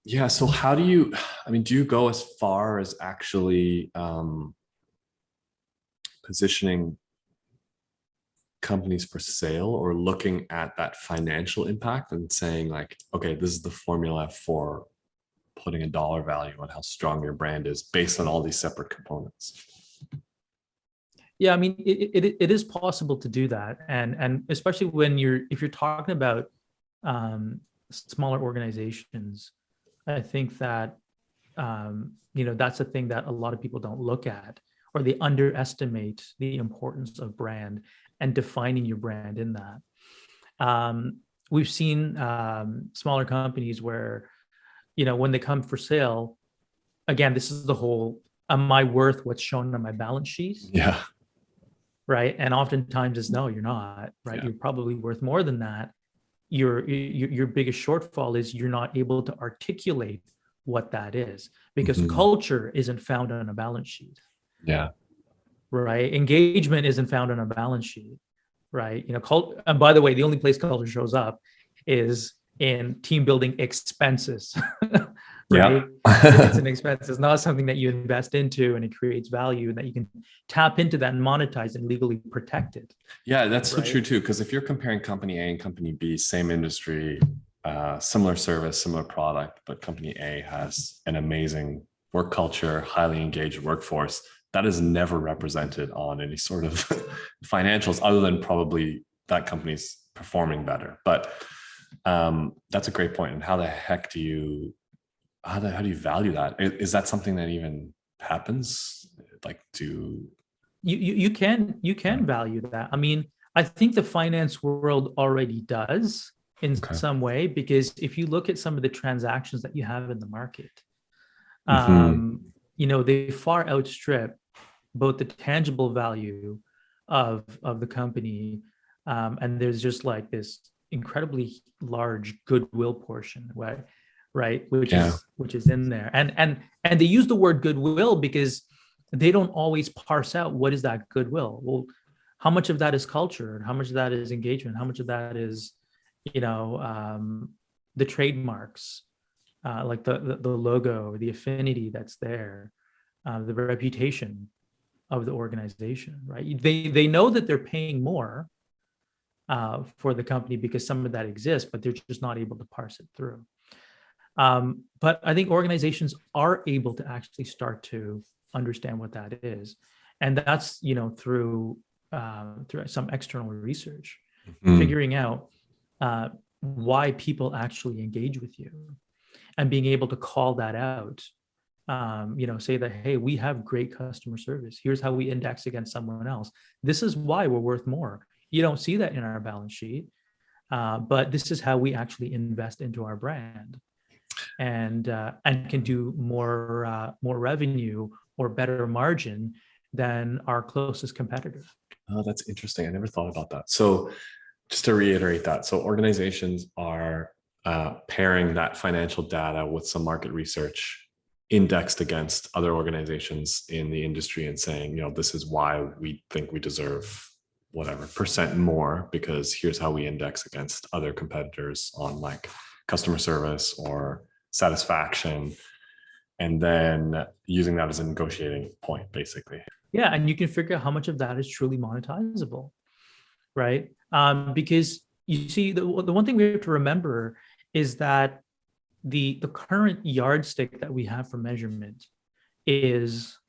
Yeah. So how do you, I mean, do you go as far as actually positioning companies for sale or looking at that financial impact and saying like, okay, this is the formula for putting a dollar value on how strong your brand is based on all these separate components? Yeah, I mean, it is possible to do that, and especially when if you're talking about smaller organizations, I think that that's a thing that a lot of people don't look at, or they underestimate the importance of brand and defining your brand in that. We've seen smaller companies where, when they come for sale, again, this is the whole, am I worth what's shown on my balance sheet? Yeah. Right. And oftentimes it's no, you're not, right? Yeah. You're probably worth more than that. Your biggest shortfall is you're not able to articulate what that is, because Mhm. culture isn't found on a balance sheet, Yeah. right? Engagement isn't found on a balance sheet, right? And by the way, the only place culture shows up is in team building expenses, Yeah. right? It's an expense. It's not something that you invest into and it creates value and that you can tap into that and monetize and legally protect it, Yeah, that's so right? true too. Because if you're comparing company A and company B, same industry, similar service, similar product, but company A has an amazing work culture, highly engaged workforce that is never represented on any sort of financials, other than probably that company's performing better. But that's a great point. And how the heck do you how do you value that? Is that something that even happens? Like to You can value that. I mean, I think the finance world already does in okay. some way, because if you look at some of the transactions that you have in the market, Mhm. they far outstrip both the tangible value of the company, and there's just like this incredibly large goodwill portion, right, which Yeah. is which is in there, and they use the word goodwill because they don't always parse out what is that goodwill. Well, how much of that is culture, and how much of that is engagement, how much of that is, you know the trademarks, like the logo, the affinity that's there, the reputation of the organization, right? They know that they're paying more for the company because some of that exists, but they're just not able to parse it through. But I think organizations are able to actually start to understand what that is, and that's through some external research, Mhm. figuring out why people actually engage with you, and being able to call that out. Say that, hey, we have great customer service. Here's how we index against someone else. This is why we're worth more. You don't see that in our balance sheet, but this is how we actually invest into our brand, and can do more revenue or better margin than our closest competitor. Oh, that's interesting. I never thought about that. So, just to reiterate that, so organizations are pairing that financial data with some market research indexed against other organizations in the industry and saying, this is why we think we deserve whatever percent more because here's how we index against other competitors on like customer service or satisfaction, and then using that as a negotiating point, basically. Yeah, and you can figure out how much of that is truly monetizable, right? Because you see, the one thing we have to remember is that the current yardstick that we have for measurement is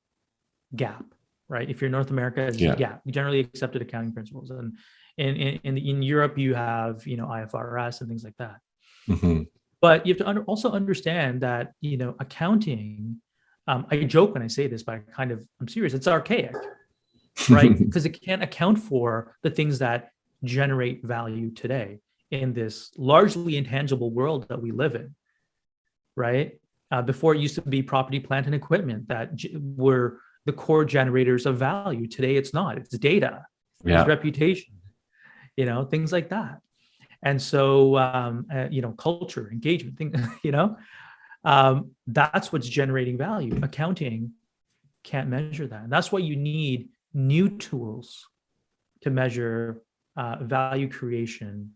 GAAP, right? If you're North America, it's Yeah. GAAP, generally accepted accounting principles, and in Europe you have IFRS and things like that. Mhm. But you have to also understand that accounting. I joke when I say this, but I'm serious. It's archaic, right? Because it can't account for the things that generate value today in this largely intangible world that we live in, right? Before it used to be property, plant, and equipment that were the core generators of value. Today, it's not. It's data, it's Yeah. reputation, things like that. And so, culture, engagement, that's what's generating value. Accounting can't measure that. And that's why you need new tools to measure value creation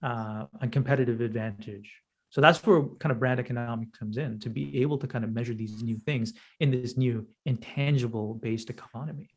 and competitive advantage. So that's where kind of brand economics comes in, to be able to kind of measure these new things in this new intangible based economy.